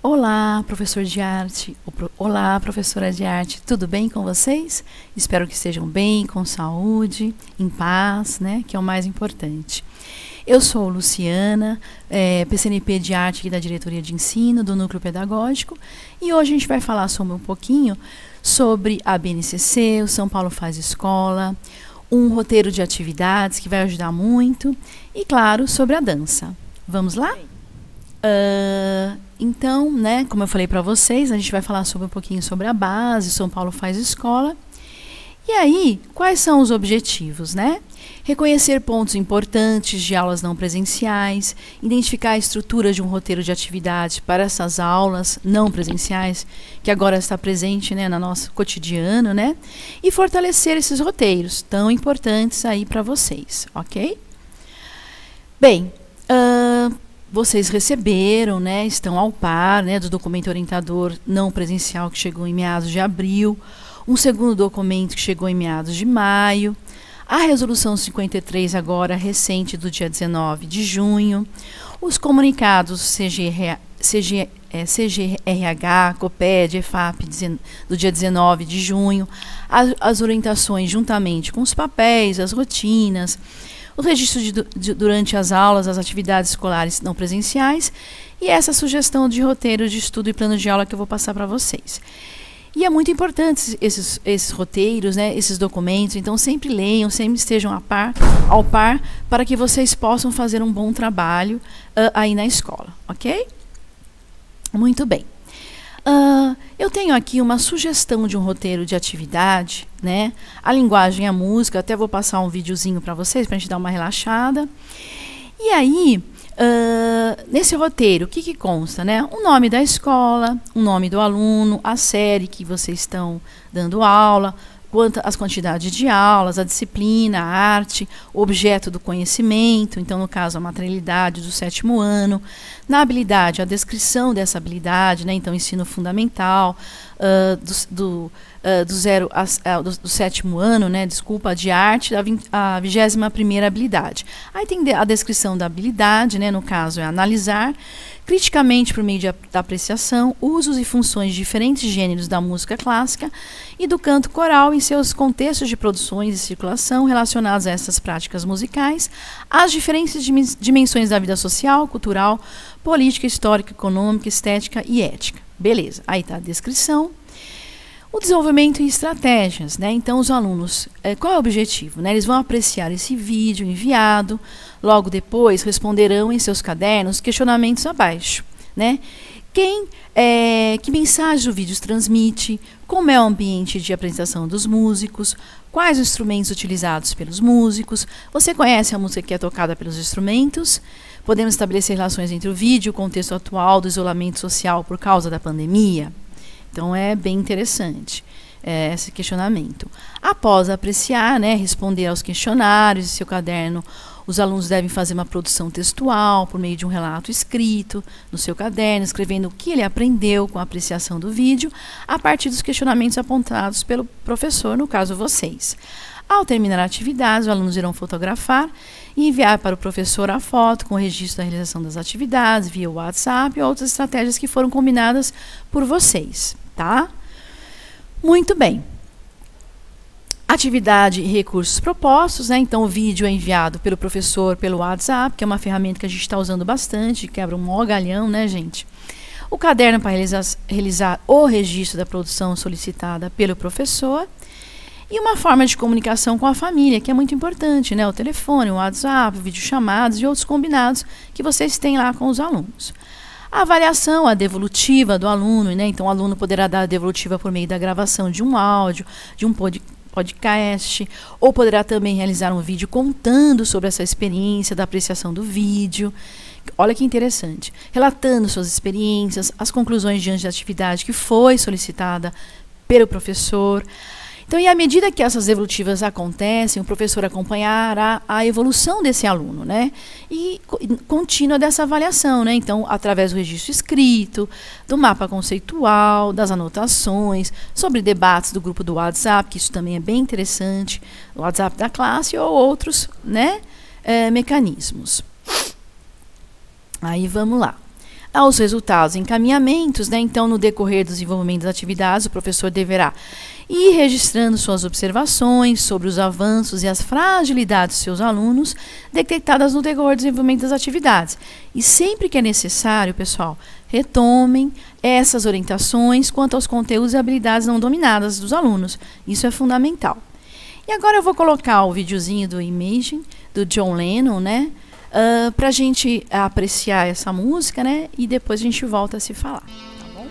Olá, professor de arte. Olá, professora de arte. Tudo bem com vocês? Espero que estejam bem, com saúde, em paz, né? Que é o mais importante. Eu sou Luciana, PCNP de arte aqui da Diretoria de Ensino, do Núcleo Pedagógico, e hoje a gente vai falar um pouquinho sobre a BNCC, o São Paulo Faz Escola, um roteiro de atividades que vai ajudar muito, e claro, sobre a dança. Vamos lá? Então, né, como eu falei para vocês, a gente vai falar um pouquinho sobre a base, São Paulo Faz Escola. E aí, quais são os objetivos, né? Reconhecer pontos importantes de aulas não presenciais, identificar a estrutura de um roteiro de atividade para essas aulas não presenciais, que agora está presente, né, no nosso cotidiano, né? E fortalecer esses roteiros tão importantes aí para vocês, ok? Bem, vocês receberam, né, estão ao par, né, do documento orientador não presencial que chegou em meados de abril, um segundo documento que chegou em meados de maio, a resolução 53 agora recente do dia 19 de junho, os comunicados CGRH, COPED, EFAP do dia 19 de junho, as orientações juntamente com os papéis, as rotinas, o registro durante as aulas, as atividades escolares não presenciais e essa sugestão de roteiro de estudo e plano de aula que eu vou passar para vocês. E é muito importante esses roteiros, né, esses documentos, então sempre leiam, sempre estejam ao par, para que vocês possam fazer um bom trabalho aí na escola, ok? Muito bem. Eu tenho aqui uma sugestão de um roteiro de atividade, né? A linguagem e a música, até vou passar um videozinho para vocês, para a gente dar uma relaxada. E aí, nesse roteiro, o que consta, né? O nome da escola, o nome do aluno, a série que vocês estão dando aula, as quantidades de aulas, a disciplina, a arte, o objeto do conhecimento, então, no caso, a materialidade do 7º ano, na habilidade, a descrição dessa habilidade, né? Então, ensino fundamental, do 7º ano, né? Desculpa, de arte, a 21ª habilidade. Aí tem a descrição da habilidade, né? No caso, é analisar criticamente por meio da apreciação, usos e funções de diferentes gêneros da música clássica e do canto coral em seus contextos de produções e circulação relacionados a essas práticas musicais, as diferentes dimensões da vida social, cultural, política, histórica, econômica, estética e ética. Beleza, aí está a descrição. O desenvolvimento e estratégias, né? Então, os alunos, qual é o objetivo? Né? Eles vão apreciar esse vídeo enviado, logo depois responderão em seus cadernos questionamentos abaixo, né? Que mensagem o vídeo transmite, como é o ambiente de apresentação dos músicos, quais os instrumentos utilizados pelos músicos, você conhece a música que é tocada pelos instrumentos, podemos estabelecer relações entre o vídeo e o contexto atual do isolamento social por causa da pandemia. Então, é bem interessante esse questionamento. Após apreciar, né, responder aos questionários, em seu caderno, os alunos devem fazer uma produção textual por meio de um relato escrito no seu caderno, escrevendo o que ele aprendeu com a apreciação do vídeo, a partir dos questionamentos apontados pelo professor, no caso vocês. Ao terminar a atividade, os alunos irão fotografar e enviar para o professor a foto com o registro da realização das atividades via WhatsApp e outras estratégias que foram combinadas por vocês. Tá? Muito bem. Atividade e recursos propostos, né? Então, o vídeo é enviado pelo professor pelo WhatsApp, que é uma ferramenta que a gente está usando bastante, quebra um maior galhão, né, gente? O caderno para realizar o registro da produção solicitada pelo professor. E uma forma de comunicação com a família, que é muito importante, né? O telefone, o WhatsApp, videochamadas e outros combinados que vocês têm lá com os alunos. A avaliação, a devolutiva do aluno, né? Então, o aluno poderá dar a devolutiva por meio da gravação de um áudio, de um podcast, ou poderá também realizar um vídeo contando sobre essa experiência da apreciação do vídeo. Olha que interessante. Relatando suas experiências, as conclusões diante da atividade que foi solicitada pelo professor. Então, e à medida que essas devolutivas acontecem, o professor acompanhará a evolução desse aluno, né? E contínua dessa avaliação, né? Então, através do registro escrito, do mapa conceitual, das anotações, sobre debates do grupo do WhatsApp, que isso também é bem interessante, o WhatsApp da classe ou outros, né, mecanismos. Aí, vamos lá. Aos resultados e encaminhamentos, né? Então, no decorrer do desenvolvimento das atividades, o professor deverá ir registrando suas observações sobre os avanços e as fragilidades de seus alunos detectadas no decorrer do desenvolvimento das atividades. E sempre que é necessário, pessoal, retomem essas orientações quanto aos conteúdos e habilidades não dominadas dos alunos. Isso é fundamental. E agora eu vou colocar o videozinho do Imagine, do John Lennon, né? Para a gente apreciar essa música, né? E depois a gente volta a se falar. Tá bom?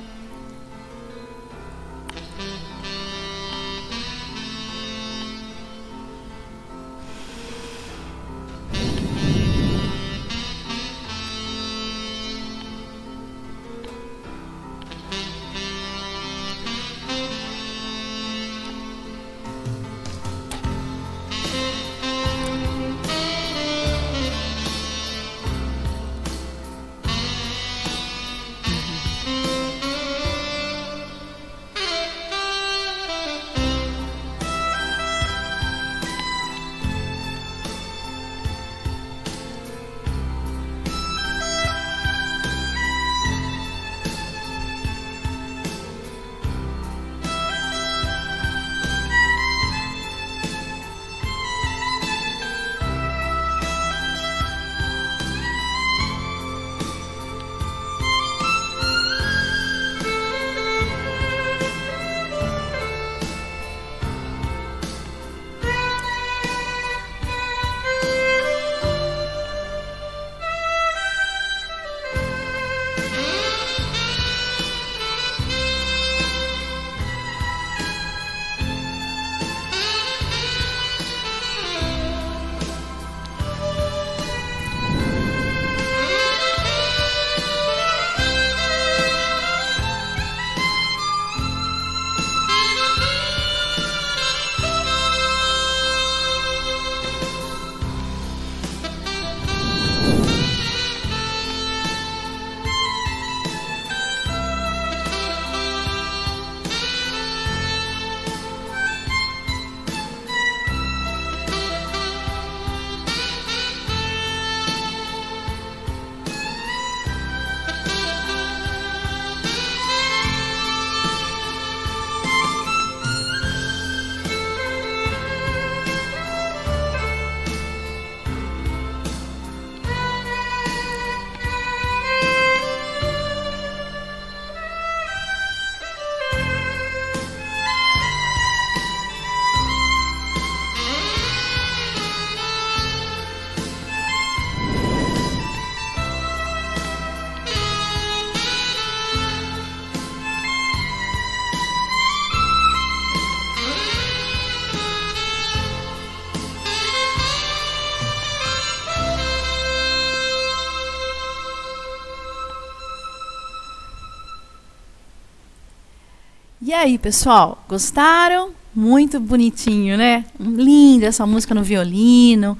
E aí, pessoal, gostaram? Muito bonitinho, né? Linda essa música no violino,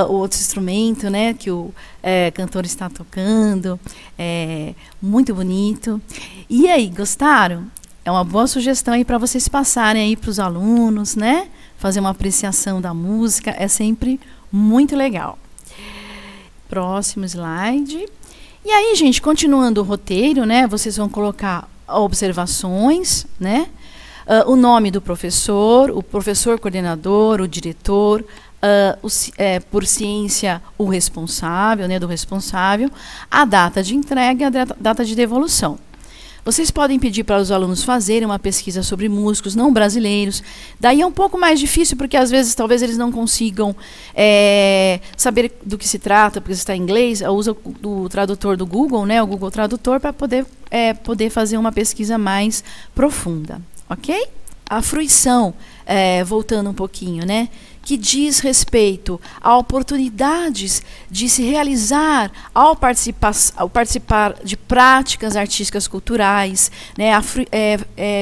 o outro instrumento, né, que o cantor está tocando. Muito bonito. E aí, gostaram? É uma boa sugestão aí para vocês passarem aí para os alunos, né? Fazer uma apreciação da música, é sempre muito legal. Próximo slide. E aí, gente, continuando o roteiro, né? Vocês vão colocar observações, né? O nome do professor, o professor coordenador, o diretor, por ciência, o responsável, né, do responsável, a data de entrega e a data de devolução. Vocês podem pedir para os alunos fazerem uma pesquisa sobre músicos não brasileiros. Daí é um pouco mais difícil, porque às vezes talvez eles não consigam saber do que se trata, porque está em inglês. Usa o tradutor do Google, né, o Google Tradutor, para poder fazer uma pesquisa mais profunda. Ok? A fruição, voltando um pouquinho, né, que diz respeito a oportunidades de se realizar ao participar de práticas artísticas culturais, né,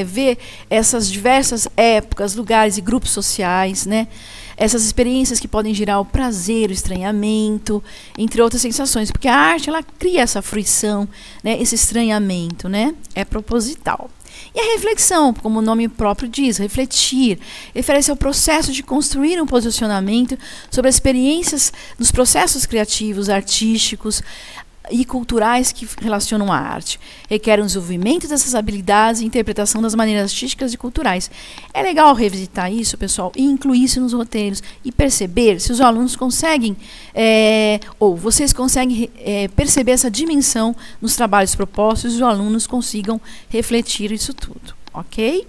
ver essas diversas épocas, lugares e grupos sociais, né, essas experiências que podem gerar o prazer, o estranhamento, entre outras sensações, porque a arte ela cria essa fruição, né, esse estranhamento, né, é proposital. E a reflexão, como o nome próprio diz, refletir, refere-se ao processo de construir um posicionamento sobre as experiências nos processos criativos, artísticos, e culturais que relacionam a arte. Requer um desenvolvimento dessas habilidades e interpretação das maneiras artísticas e culturais. É legal revisitar isso, pessoal, e incluir isso nos roteiros e perceber se os alunos conseguem, ou vocês conseguem perceber essa dimensão nos trabalhos propostos e os alunos consigam refletir isso tudo, ok?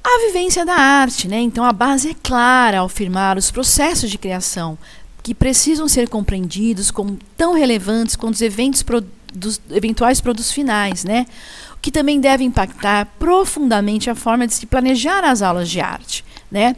A vivência da arte, né? Então a base é clara ao afirmar os processos de criação, que precisam ser compreendidos como tão relevantes quanto os eventuais produtos finais, né? O que também deve impactar profundamente a forma de se planejar as aulas de arte, né?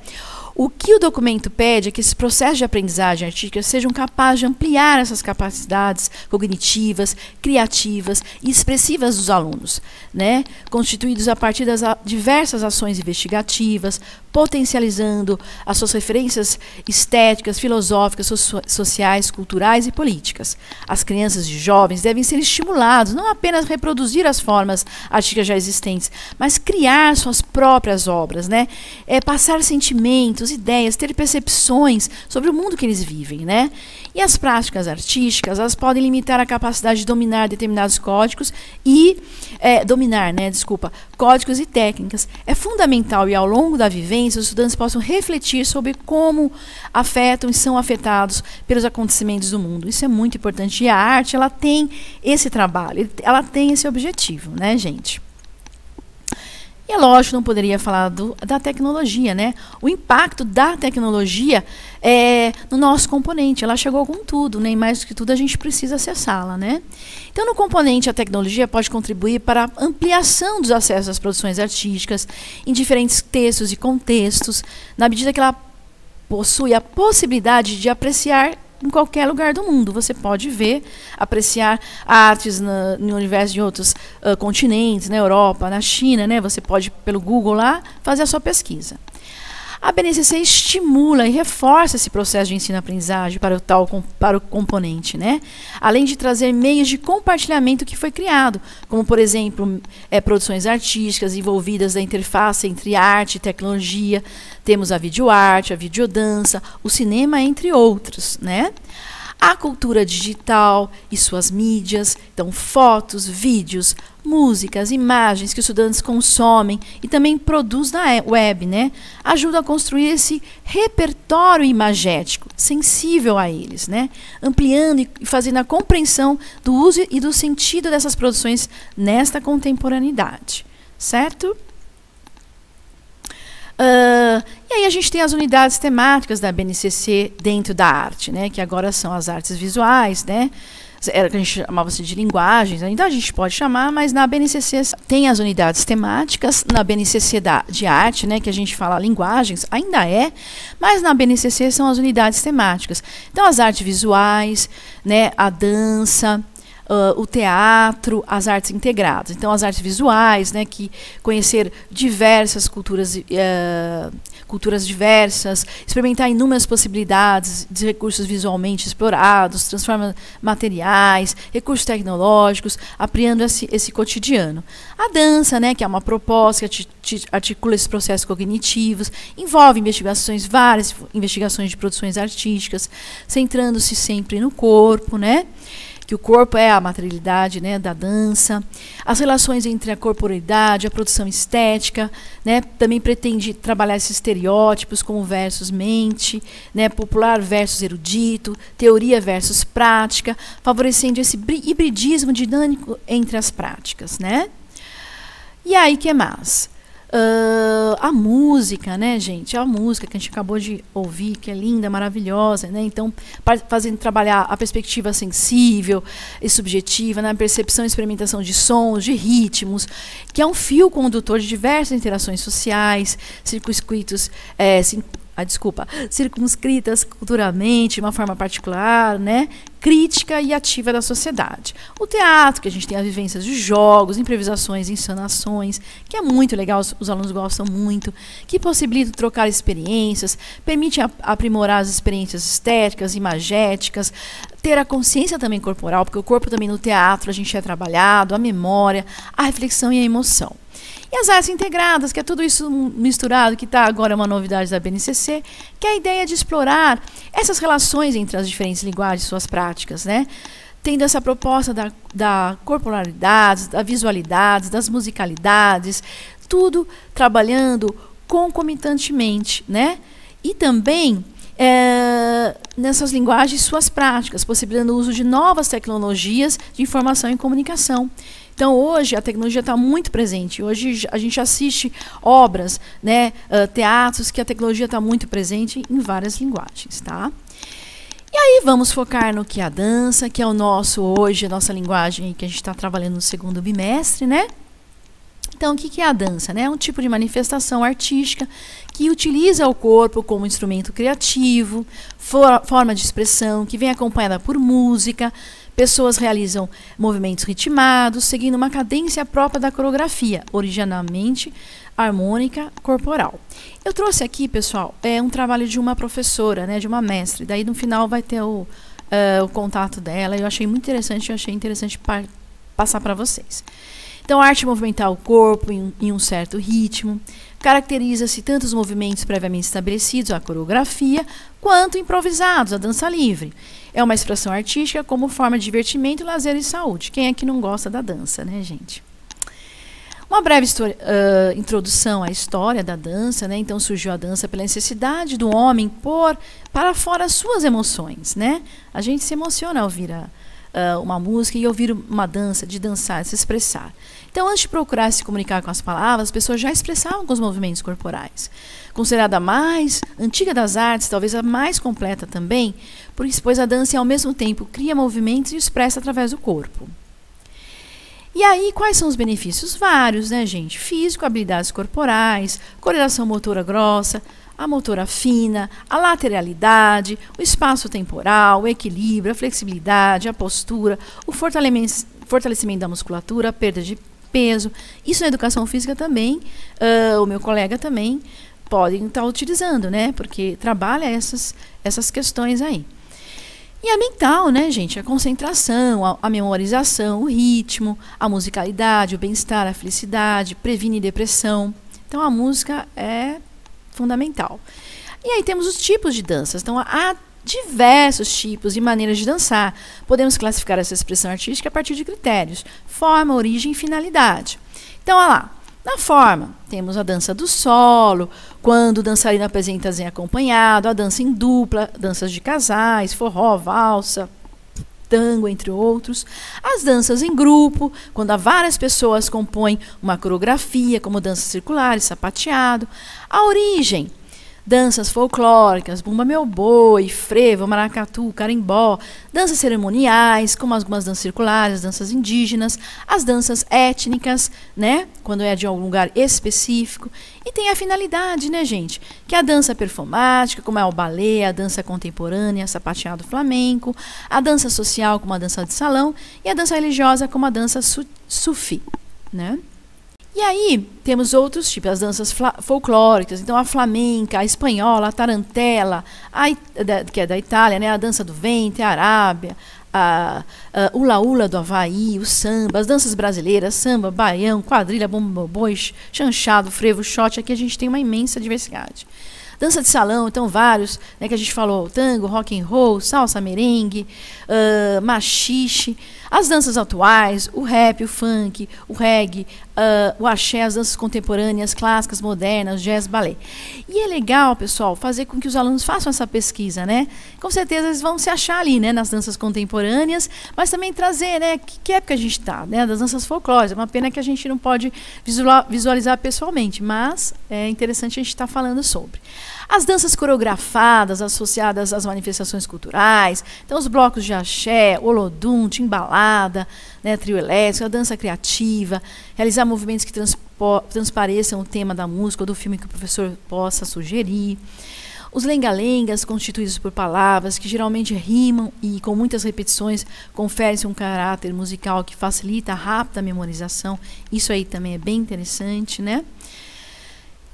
O que o documento pede é que esses processos de aprendizagem artística sejam capazes de ampliar essas capacidades cognitivas, criativas e expressivas dos alunos, né? Constituídos a partir das diversas ações investigativas, potencializando as suas referências estéticas, filosóficas, sociais, culturais e políticas. As crianças e jovens devem ser estimulados não apenas a reproduzir as formas artísticas já existentes, mas criar suas próprias obras, né? Passar sentimentos, ideias, ter percepções sobre o mundo que eles vivem, né? E as práticas artísticas, elas podem limitar a capacidade de dominar determinados códigos e códigos e técnicas. É fundamental e ao longo da vivência os estudantes possam refletir sobre como afetam e são afetados pelos acontecimentos do mundo. Isso é muito importante. E a arte, ela tem esse trabalho, ela tem esse objetivo, né, gente? E é lógico, não poderia falar da tecnologia, né? O impacto da tecnologia no nosso componente. Ela chegou com tudo, né? E mais do que tudo, a gente precisa acessá-la, né? Então, no componente, a tecnologia pode contribuir para a ampliação dos acessos às produções artísticas em diferentes textos e contextos, na medida que ela possui a possibilidade de apreciar em qualquer lugar do mundo. Você pode ver, apreciar artes no universo de outros continentes, na Europa, na China, né? Você pode, pelo Google lá, fazer a sua pesquisa. A BNCC estimula e reforça esse processo de ensino-aprendizagem para o componente, né? Além de trazer meios de compartilhamento que foi criado, como, por exemplo, produções artísticas envolvidas na interface entre arte e tecnologia. Temos a videoarte, a videodança, o cinema, entre outros, né? A cultura digital e suas mídias, então fotos, vídeos, músicas, imagens que os estudantes consomem e também produzem na web, né? Ajuda a construir esse repertório imagético, sensível a eles, né? Ampliando e fazendo a compreensão do uso e do sentido dessas produções nesta contemporaneidade, certo? E aí a gente tem as unidades temáticas da BNCC dentro da arte, né? Que agora são as artes visuais, né? Era que a gente chamava de linguagens, ainda a gente pode chamar, mas na BNCC tem as unidades temáticas, na BNCC de arte, né, que a gente fala linguagens, ainda mas na BNCC são as unidades temáticas. Então, as artes visuais, né, a dança, o teatro, as artes integradas. Então, as artes visuais, né, que conhecer diversas culturas diversas, experimentar inúmeras possibilidades de recursos visualmente explorados, transforma materiais, recursos tecnológicos, ampliando esse cotidiano. A dança, né, que é uma proposta que articula esses processos cognitivos, envolve várias investigações de produções artísticas, centrando-se sempre no corpo, né? Que o corpo é a materialidade, né, da dança, as relações entre a corporeidade, a produção estética, né, também pretende trabalhar esses estereótipos como versus mente, né, popular versus erudito, teoria versus prática, favorecendo esse hibridismo dinâmico entre as práticas, né? E aí, que mais? A música, né, gente? A música que a gente acabou de ouvir, que é linda, maravilhosa, né? Então, fazendo trabalhar a perspectiva sensível e subjetiva, na percepção e experimentação de sons, de ritmos, que é um fio condutor de diversas interações sociais, circunscritas culturalmente, de uma forma particular, né? Crítica e ativa da sociedade. O teatro, que a gente tem as vivências de jogos, improvisações, encenações, que é muito legal, os alunos gostam muito, que possibilita trocar experiências, permite aprimorar as experiências estéticas, imagéticas, ter a consciência também corporal, porque o corpo também no teatro a gente é trabalhado, a memória, a reflexão e a emoção. E as artes integradas, que é tudo isso misturado, que está agora uma novidade da BNCC, que é a ideia de explorar essas relações entre as diferentes linguagens e suas práticas, né? tendo essa proposta da corporalidade, da visualidade, das musicalidades, tudo trabalhando concomitantemente, né? E também nessas linguagens suas práticas, possibilitando o uso de novas tecnologias de informação e comunicação. Então, hoje, a tecnologia está muito presente. Hoje, a gente assiste obras, né, teatros, que a tecnologia está muito presente em várias linguagens, tá? E aí, vamos focar no que é a dança, que é o nosso, hoje, a nossa linguagem que a gente está trabalhando no segundo bimestre, né? Então, o que é a dança, né? É um tipo de manifestação artística que utiliza o corpo como instrumento criativo, forma de expressão, que vem acompanhada por música. Pessoas realizam movimentos ritmados, seguindo uma cadência própria da coreografia, originalmente harmônica corporal. Eu trouxe aqui, pessoal, um trabalho de uma professora, né, de uma mestre. Daí, no final, vai ter o contato dela. Eu achei muito interessante, passar para vocês. Então, a arte movimentar o corpo em um certo ritmo. Caracteriza-se tanto os movimentos previamente estabelecidos, a coreografia, quanto improvisados, a dança livre. É uma expressão artística como forma de divertimento, lazer e saúde. Quem é que não gosta da dança, né, gente? Uma breve introdução à história da dança, né? Então, surgiu a dança pela necessidade do homem pôr para fora as suas emoções, né? A gente se emociona ao ouvir uma música e ouvir uma dança, de dançar, de se expressar. Então, antes de procurar se comunicar com as palavras, as pessoas já expressavam com os movimentos corporais. Considerada a mais antiga das artes, talvez a mais completa também, pois a dança, ao mesmo tempo, cria movimentos e expressa através do corpo. E aí, quais são os benefícios? Vários, né, gente? Físico, habilidades corporais, coordenação motora grossa, a motora fina, a lateralidade, o espaço temporal, o equilíbrio, a flexibilidade, a postura, o fortalecimento da musculatura, a perda de peso. Isso na educação física também, o meu colega também podem estar utilizando, né? Porque trabalha essas questões aí. E a mental, né, gente? A concentração, a memorização, o ritmo, a musicalidade, o bem-estar, a felicidade, previne depressão. Então, a música é fundamental. E aí temos os tipos de danças. Então, há diversos tipos e maneiras de dançar. Podemos classificar essa expressão artística a partir de critérios: forma, origem e finalidade. Então, olha lá. Na forma, temos a dança do solo, quando o dançarino apresenta-se acompanhado, a dança em dupla, danças de casais, forró, valsa, tango, entre outros. As danças em grupo, quando há várias pessoas compõem uma coreografia, como danças circulares, sapateado. A origem, danças folclóricas, bumba meu boi, frevo, maracatu, carimbó, danças cerimoniais, como algumas danças circulares, danças indígenas, as danças étnicas, né, quando é de algum lugar específico. E tem a finalidade, né, gente, que é a dança performática, como é o balé, a dança contemporânea, sapateado flamenco, a dança social, como a dança de salão, e a dança religiosa, como a dança sufi, né? E aí, temos outros tipos, as danças folclóricas, então a flamenca, a espanhola, a tarantela, que é da Itália, né, a dança do ventre, a arábia, o hula-hula do Havaí, o samba, as danças brasileiras, samba, baião, quadrilha, bomba, boi, chanchado, frevo, shot, aqui a gente tem uma imensa diversidade. Dança de salão, então vários, né, que a gente falou, tango, rock and roll, salsa, merengue, machixe, as danças atuais, o rap, o funk, o reggae, o axé, as danças contemporâneas, clássicas, modernas, jazz, balé. E é legal, pessoal, fazer com que os alunos façam essa pesquisa, né? Com certeza eles vão se achar ali, né, nas danças contemporâneas, mas também trazer, né, que época a gente está, né, das danças folclóricas. É uma pena que a gente não pode visualizar pessoalmente, mas é interessante a gente estar falando sobre. As danças coreografadas associadas às manifestações culturais, então os blocos de axé, olodum, timbalada, né, trio elétrico, a dança criativa, realizar movimentos que transpareçam o tema da música ou do filme que o professor possa sugerir. Os lenga-lengas, constituídos por palavras que geralmente rimam e com muitas repetições conferem-se um caráter musical que facilita a rápida memorização. Isso aí também é bem interessante, né?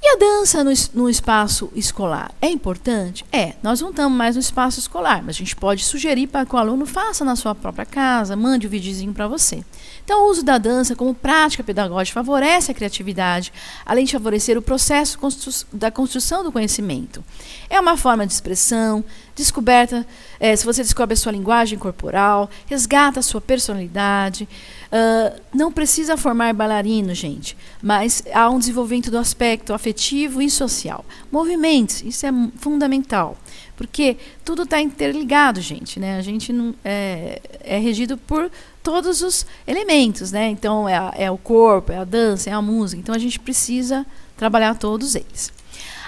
E a dança no espaço escolar é importante? Nós não estamos mais no espaço escolar, mas a gente pode sugerir para que o aluno faça na sua própria casa, mande um videozinho para você. Então, o uso da dança como prática pedagógica favorece a criatividade, além de favorecer o processo da construção do conhecimento. É uma forma de expressão, descoberta, se você descobre a sua linguagem corporal, resgata a sua personalidade. Não precisa formar bailarino, gente, mas há um desenvolvimento do aspecto afetivo e social. Movimentos, isso é fundamental, porque tudo está interligado, gente, né? A gente não é regido por todos os elementos, né? Então, é o corpo, é a dança, é a música. Então, a gente precisa trabalhar todos eles.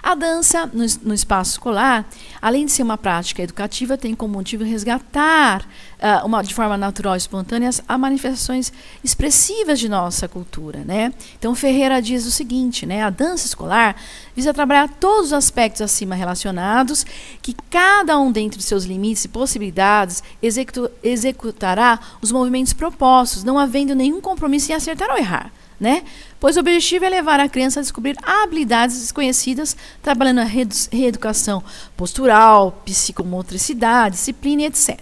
A dança no espaço escolar, além de ser uma prática educativa, tem como motivo resgatar de forma natural e espontânea as manifestações expressivas de nossa cultura, né? Então, Ferreira diz o seguinte, né? A dança escolar visa trabalhar todos os aspectos acima relacionados, que cada um dentro de seus limites e possibilidades executará os movimentos propostos, não havendo nenhum compromisso em acertar ou errar, né? Pois o objetivo é levar a criança a descobrir habilidades desconhecidas, trabalhando a reeducação postural, psicomotricidade, disciplina, etc.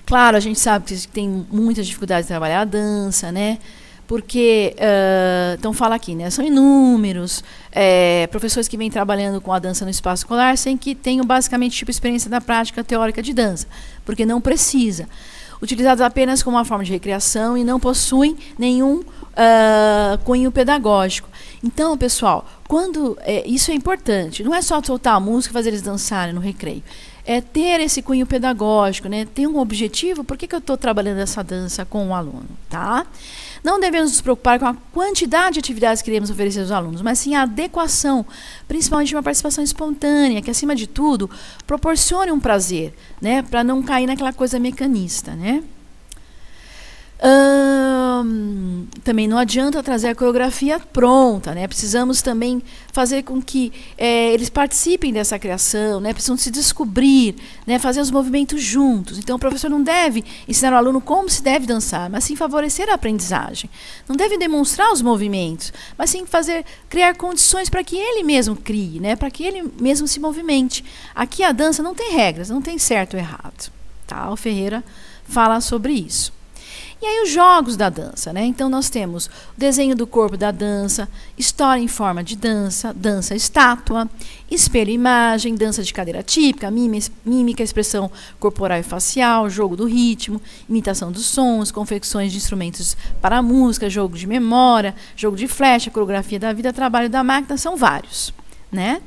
Claro, a gente sabe que tem muitas dificuldades de trabalhar a dança, né? Porque, então fala aqui, né? São inúmeros professores que vêm trabalhando com a dança no espaço escolar sem que tenham basicamente tipo experiência da prática teórica de dança, porque não precisa. Utilizados apenas como uma forma de recreação e não possuem nenhum cunho pedagógico. Então, pessoal, isso é importante. Não é só soltar a música e fazer eles dançarem no recreio. É ter esse cunho pedagógico, né? Ter um objetivo. Por que eu estou trabalhando essa dança com o aluno, tá? Não devemos nos preocupar com a quantidade de atividades que queremos oferecer aos alunos, mas sim a adequação, principalmente uma participação espontânea, que, acima de tudo, proporcione um prazer, né? Para não cair naquela coisa mecanista, né? Também não adianta trazer a coreografia pronta, né? Precisamos também fazer com que eles participem dessa criação, né? Precisam se descobrir, né? Fazer os movimentos juntos. Então, o professor não deve ensinar o aluno como se deve dançar, mas sim favorecer a aprendizagem. Não deve demonstrar os movimentos, mas sim criar condições para que ele mesmo crie, né? Para que ele mesmo se movimente. Aqui a dança não tem regras, não tem certo ou errado, tá? O Ferreira fala sobre isso. E aí os jogos da dança, né? Então nós temos o desenho do corpo da dança, história em forma de dança, dança estátua, espelho e imagem, dança de cadeira típica, mímica, expressão corporal e facial, jogo do ritmo, imitação dos sons, confecções de instrumentos para a música, jogo de memória, jogo de flecha, coreografia da vida, trabalho da máquina, são vários, né?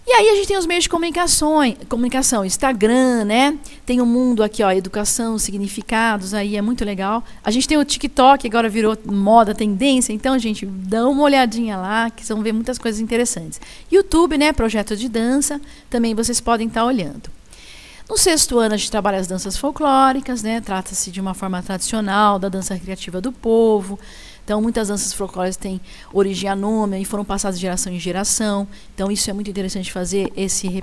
E aí a gente tem os meios de comunicação, Instagram, né? Tem o mundo aqui, ó, educação, significados, aí é muito legal. A gente tem o TikTok, agora virou moda, tendência, então, gente, dá uma olhadinha lá, que vocês vão ver muitas coisas interessantes. YouTube, né? Projeto de dança, também vocês podem estar olhando. No 6º ano, a gente trabalha as danças folclóricas, né? Trata-se de uma forma tradicional da dança recreativa do povo. Então, muitas danças folclóricas têm origem anônima e foram passadas de geração em geração. Então, isso é muito interessante fazer esse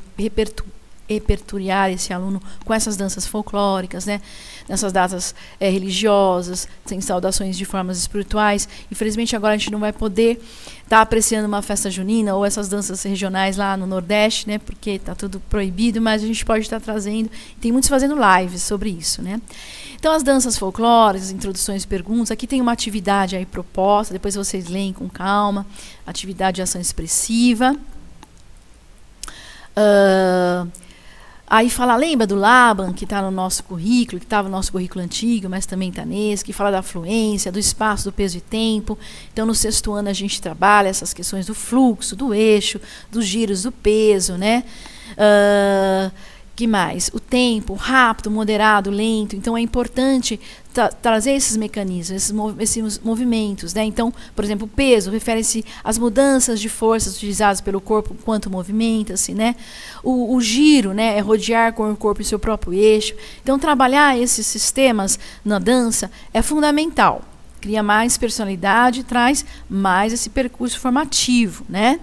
repertoriar esse aluno com essas danças folclóricas, né? Nessas datas religiosas, sem saudações de formas espirituais. Infelizmente, agora a gente não vai poder estar apreciando uma festa junina ou essas danças regionais lá no Nordeste, né? Porque está tudo proibido, mas a gente pode estar trazendo. Tem muitos fazendo lives sobre isso, né? Então, as danças folclóricas, introduções e perguntas. Aqui tem uma atividade aí proposta, depois vocês leem com calma. Atividade de ação expressiva. Aí fala, lembra do Laban, que está no nosso currículo, que estava no nosso currículo antigo, mas também está nesse, que fala da fluência, do espaço, do peso e tempo. Então, no 6º ano, a gente trabalha essas questões do fluxo, do eixo, dos giros, do peso, né? Que mais? O tempo, rápido, moderado, lento. Então, é importante trazer esses mecanismos, esses movimentos, né? Então, por exemplo, o peso refere-se às mudanças de forças utilizadas pelo corpo enquanto movimenta-se, né? O giro, né? É rodear com o corpo em seu próprio eixo. Então, trabalhar esses sistemas na dança é fundamental. Cria mais personalidade, traz mais esse percurso formativo, né?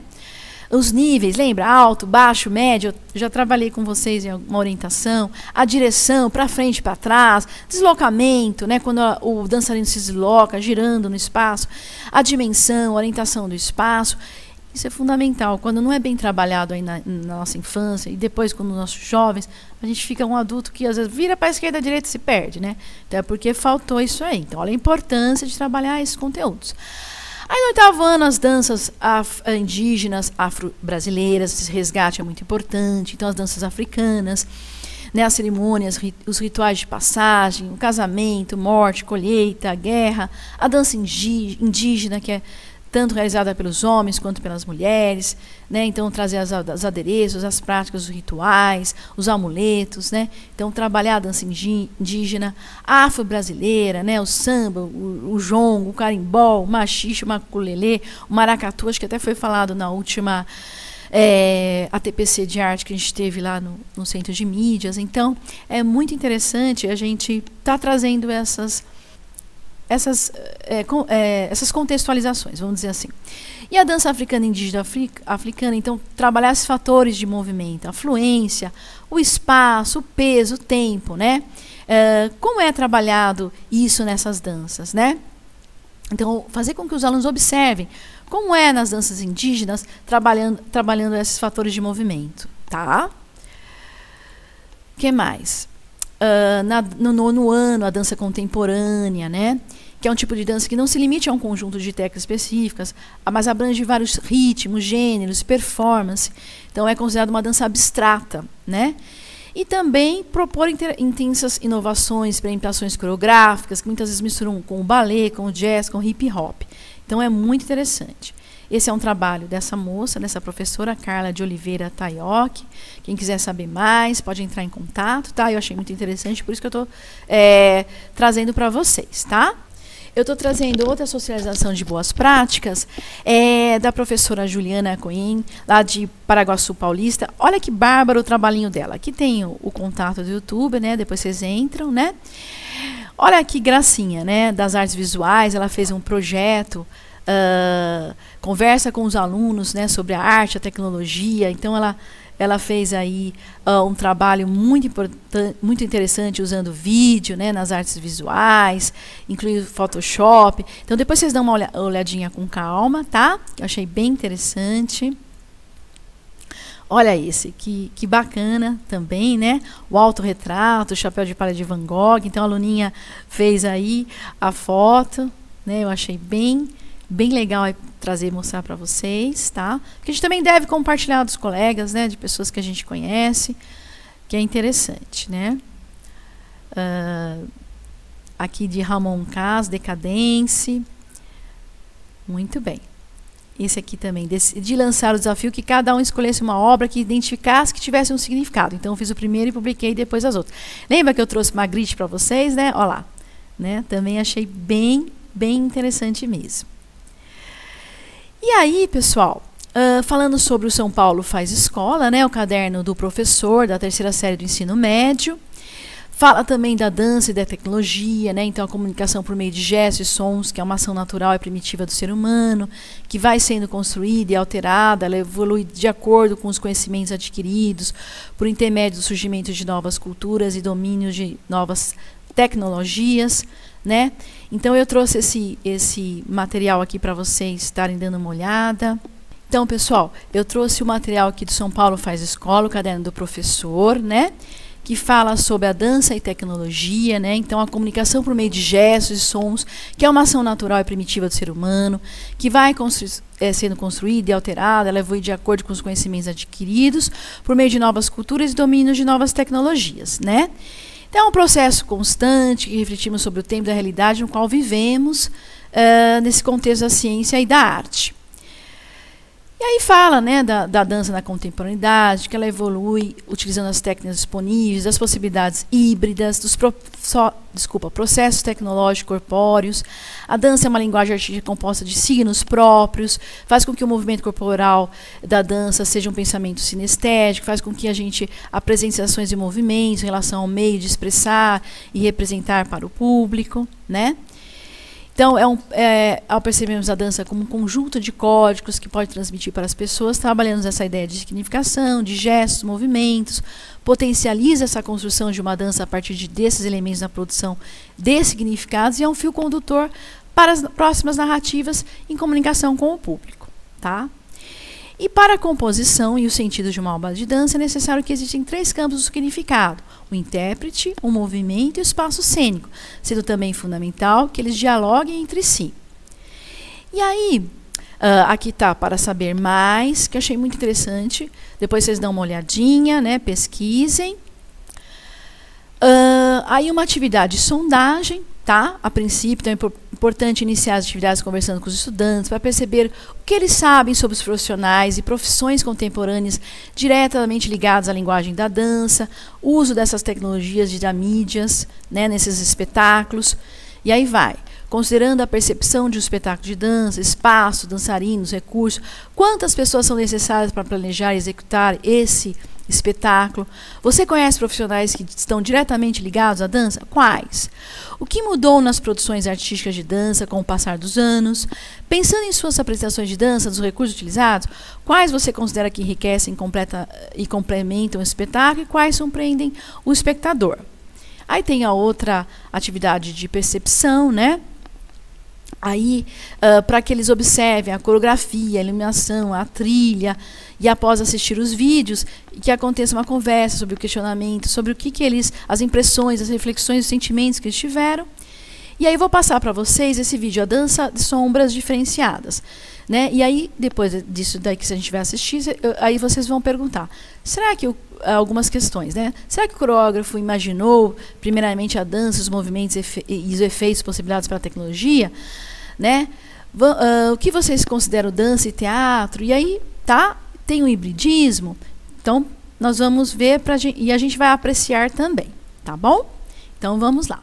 Os níveis, lembra? Alto, baixo, médio, eu já trabalhei com vocês em alguma orientação. A direção, para frente, para trás. Deslocamento, né? Quando o dançarino se desloca, girando no espaço. A dimensão, a orientação do espaço. Isso é fundamental. Quando não é bem trabalhado aí na nossa infância e depois quando nossos jovens, a gente fica um adulto que às vezes vira para a esquerda, à direita e se perde, né? Então é porque faltou isso aí. Então olha a importância de trabalhar esses conteúdos. Aí no oitavo ano, as danças indígenas, afro-brasileiras, esse resgate é muito importante. Então as danças africanas, né, as cerimônias, os rituais de passagem, o casamento, morte, colheita, guerra, a dança indígena, que é tanto realizada pelos homens quanto pelas mulheres, né? Então trazer os adereços, as práticas, os rituais, os amuletos, né? Então trabalhar a dança indígena, afro-brasileira, né? O samba, o jongo, o carimbó, o maxixe, o maculelê, o maracatu, acho que até foi falado na última ATPC de arte que a gente teve lá no Centro de Mídias. Então é muito interessante a gente estar trazendo essas contextualizações, vamos dizer assim. E a dança africana indígena africana, então, trabalhar esses fatores de movimento, a fluência, o espaço, o peso, o tempo, né? Como é trabalhado isso nessas danças, né? Então, fazer com que os alunos observem como é nas danças indígenas trabalhando esses fatores de movimento, tá? O que mais? No nono ano, a dança contemporânea, né? Que é um tipo de dança que não se limite a um conjunto de técnicas específicas, mas abrange vários ritmos, gêneros, performance. Então é considerada uma dança abstrata, né? E também propor intensas inovações, experimentações coreográficas, que muitas vezes misturam com o ballet, com o jazz, com o hip hop. Então é muito interessante. Esse é um trabalho dessa moça, dessa professora Carla de Oliveira Taioc. Quem quiser saber mais, pode entrar em contato, tá? Eu achei muito interessante, por isso que eu estou trazendo para vocês, tá? Eu estou trazendo outra socialização de boas práticas, da professora Juliana Cohen, lá de Paraguaçu Paulista. Olha que bárbaro o trabalhinho dela. Aqui tem o contato do YouTube, né? Depois vocês entram, né? Olha que gracinha, né? Das artes visuais, ela fez um projeto, conversa com os alunos, né, sobre a arte, a tecnologia. Então ela fez aí um trabalho muito interessante usando vídeo, né, nas artes visuais, incluindo Photoshop. Então depois vocês dão uma olhadinha com calma, tá? Eu achei bem interessante. Olha esse, que bacana também, né? O autorretrato, o chapéu de palha de Van Gogh. Então a aluninha fez aí a foto, né? Eu achei bem legal trazer e mostrar para vocês, tá? Porque a gente também deve compartilhar dos colegas, né? De pessoas que a gente conhece, que é interessante, né? Aqui de Ramon Cas, Decadence. Muito bem. Esse aqui também, de lançar o desafio que cada um escolhesse uma obra que identificasse, que tivesse um significado. Então eu fiz o primeiro e publiquei depois as outras. Lembra que eu trouxe Magritte para vocês, né? Olha lá, né? Também achei bem interessante mesmo. E aí, pessoal, falando sobre o São Paulo Faz Escola, né, o caderno do professor da terceira série do ensino médio, fala também da dança e da tecnologia, né, então a comunicação por meio de gestos e sons, que é uma ação natural e primitiva do ser humano, que vai sendo construída e alterada, ela evolui de acordo com os conhecimentos adquiridos, por intermédio do surgimento de novas culturas e domínio de novas tecnologias, né? Então eu trouxe esse material aqui para vocês estarem dando uma olhada. Então, pessoal, eu trouxe o material aqui do São Paulo Faz Escola, o caderno do professor, né? Que fala sobre a dança e tecnologia, né? Então a comunicação por meio de gestos e sons, que é uma ação natural e primitiva do ser humano, que vai sendo construída e alterada, ela evolui de acordo com os conhecimentos adquiridos, por meio de novas culturas e domínios de novas tecnologias, né? Então, é um processo constante que refletimos sobre o tempo da realidade no qual vivemos, nesse contexto da ciência e da arte. E aí fala, né, da dança na contemporaneidade, que ela evolui utilizando as técnicas disponíveis, das possibilidades híbridas, dos processos tecnológicos corpóreos. A dança é uma linguagem artística composta de signos próprios, faz com que o movimento corporal da dança seja um pensamento sinestésico, faz com que a gente apresente ações e movimentos em relação ao meio de expressar e representar para o público, né? Então, ao percebermos a dança como um conjunto de códigos que pode transmitir para as pessoas, trabalhamos essa ideia de significação, de gestos, movimentos, potencializa essa construção de uma dança a partir desses elementos na produção de significados e é um fio condutor para as próximas narrativas em comunicação com o público, tá? E para a composição e o sentido de uma obra de dança é necessário que existem 3 campos do significado: o intérprete, o movimento e o espaço cênico, sendo também fundamental que eles dialoguem entre si. E aí, aqui está para saber mais, que eu achei muito interessante. Depois vocês dão uma olhadinha, né, pesquisem. Aí uma atividade de sondagem, tá? A princípio, então é importante iniciar as atividades conversando com os estudantes para perceber o que eles sabem sobre os profissionais e profissões contemporâneas diretamente ligadas à linguagem da dança, uso dessas tecnologias de mídias, né, nesses espetáculos, e aí vai. Considerando a percepção de um espetáculo de dança, espaço, dançarinos, recursos, quantas pessoas são necessárias para planejar e executar esse espetáculo? Você conhece profissionais que estão diretamente ligados à dança? Quais? O que mudou nas produções artísticas de dança com o passar dos anos? Pensando em suas apresentações de dança, dos recursos utilizados, quais você considera que enriquecem e complementam o espetáculo e quais surpreendem o espectador? Aí tem a outra atividade de percepção, né? Aí, para que eles observem a coreografia, a iluminação, a trilha, e após assistir os vídeos, que aconteça uma conversa sobre o questionamento, sobre o que eles, as impressões, as reflexões, os sentimentos que eles tiveram. E aí vou passar para vocês esse vídeo, a dança de sombras diferenciadas, né? E aí, depois disso daí que a gente vai assistir, aí vocês vão perguntar, será que algumas questões, né? Será que o coreógrafo imaginou, primeiramente, a dança, os movimentos e os efeitos possibilitados pela tecnologia, né? O que vocês consideram dança e teatro? E aí, tá? Tem um hibridismo? Então, nós vamos ver e a gente vai apreciar também, tá bom? Então, vamos lá.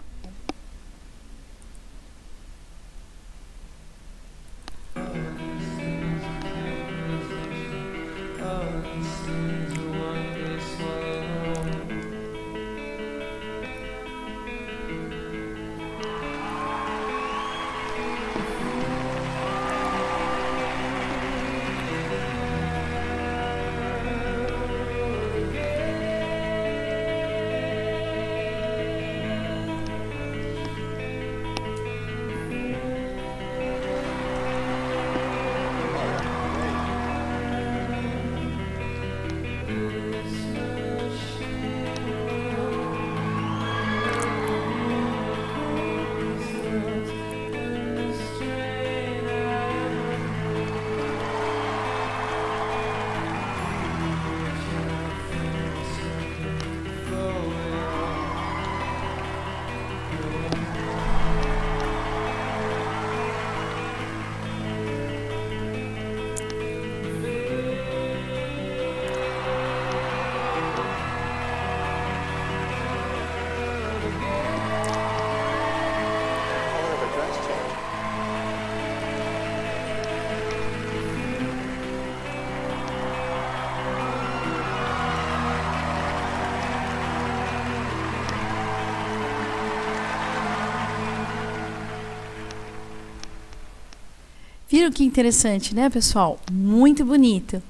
Viram que interessante, né, pessoal? Muito bonito.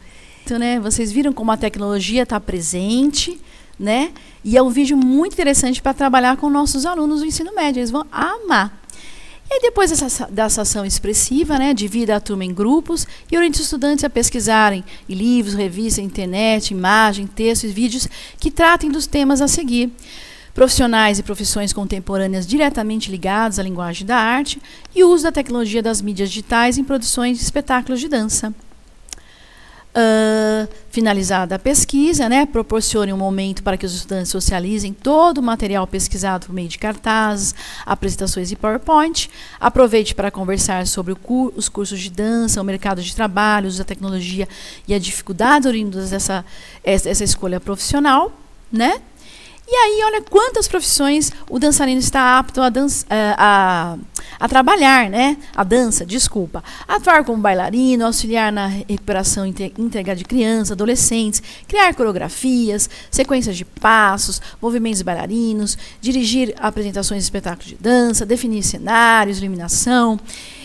Então, né, vocês viram como a tecnologia está presente, né? E é um vídeo muito interessante para trabalhar com nossos alunos do ensino médio. Eles vão amar. E aí, depois dessa ação expressiva, né, divida a turma em grupos e oriente os estudantes a pesquisarem em livros, revistas, internet, imagem, textos e vídeos que tratem dos temas a seguir. Profissionais e profissões contemporâneas diretamente ligados à linguagem da arte e o uso da tecnologia das mídias digitais em produções de espetáculos de dança. Finalizada a pesquisa, né, proporcione um momento para que os estudantes socializem todo o material pesquisado por meio de cartazes, apresentações e PowerPoint. Aproveite para conversar sobre os cursos de dança, o mercado de trabalho, o uso da tecnologia e as dificuldades oriundas dessa escolha profissional, né? E aí, olha quantas profissões o dançarino está apto a trabalhar, né? A dança, desculpa. Atuar como bailarino, auxiliar na recuperação íntegra de crianças, adolescentes, criar coreografias, sequências de passos, movimentos bailarinos, dirigir apresentações de espetáculos de dança, definir cenários, iluminação,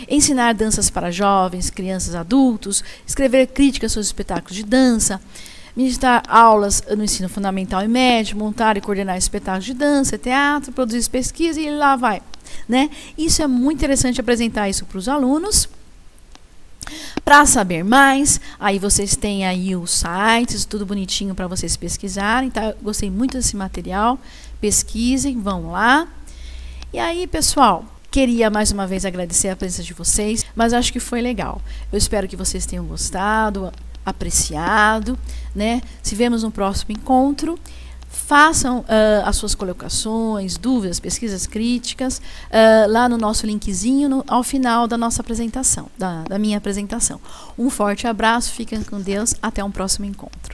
ensinar danças para jovens, crianças, adultos, escrever críticas sobre espetáculos de dança, ministrar aulas no ensino fundamental e médio, montar e coordenar espetáculos de dança, teatro, produzir pesquisa e lá vai, né? Isso é muito interessante apresentar isso para os alunos. Para saber mais, aí vocês têm aí os sites, tudo bonitinho para vocês pesquisarem, tá? Eu gostei muito desse material, pesquisem, vão lá. E aí, pessoal, queria mais uma vez agradecer a presença de vocês, mas acho que foi legal. Eu espero que vocês tenham gostado, apreciado, né? Se vemos no próximo encontro, façam as suas colocações, dúvidas, pesquisas críticas lá no nosso linkzinho ao final da nossa apresentação, da minha apresentação. Um forte abraço, fiquem com Deus, até um próximo encontro.